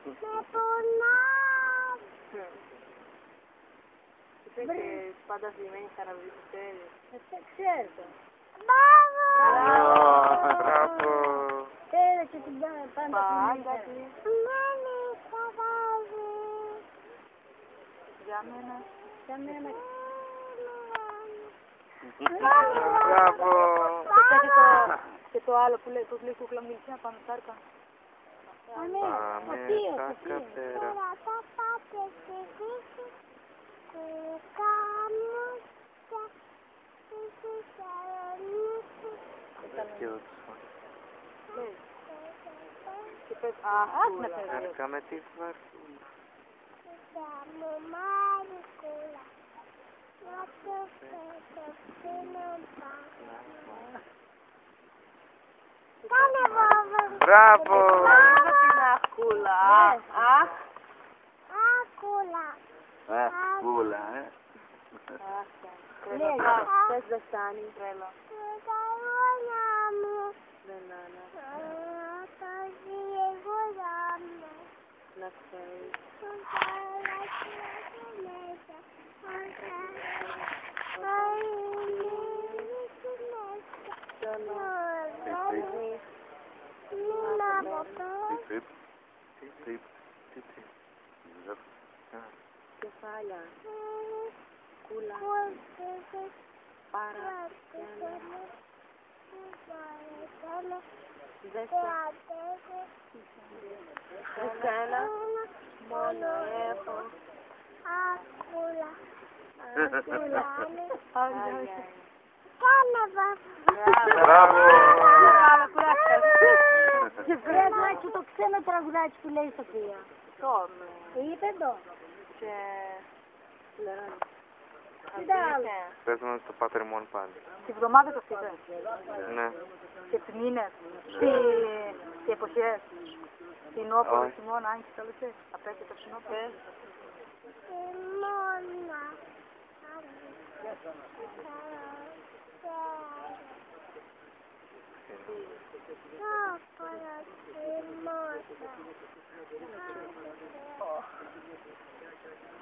Είπε και πάντα θλιμμένη χαραβή του τέλει. Ξέρω το. Μπράβο! Έλα και την πάντα Πάντα την τη. χαράβη. Για μένα. Για μένα. Μπράβο! Και το άλλο που λέει, πώς λέει κούκλα μου, να πάμε σάρκα. Πάμε στα κατέρα. Και πες, Έρκα με τη φαρφούλα. Μπράβο! την αχκούλα. Αχ. Αχκούλα, Πες δεν φτάνει. Τρέλα. Να ξέρεις. Κεφάλια. Κούλα. Πάρα. Δεσένα. Μόνο έχω. Άκουλα. Μπράβο! Και πρέπει το ξένο τραγουδάκι που λέει η Σοφία. Είπε το. Και... Τι άλλο. Πες μας το Πατερμόν πάλι. Τη βδομάδα το φύγε. Ναι. Και τις μήνες. Τι εποχές. Την όπολο, χειμώνα, αν και καλοκαίρι. Απέχει το συνόπλο.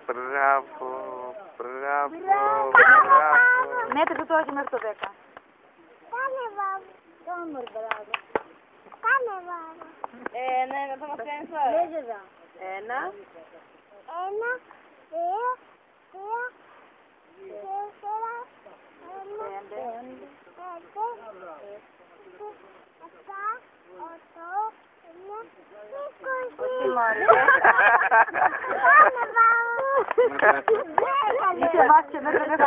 Μπράβο! Μπράβο! Μέτρησε τώρα και μέχρι το 10. Κάνε μπράβο. Ναι, θα μας κάνεις τώρα. Λέγε εδώ. 1, 5, 6, 7, 8, 9, 20. Είσαι μάτια, δεν θα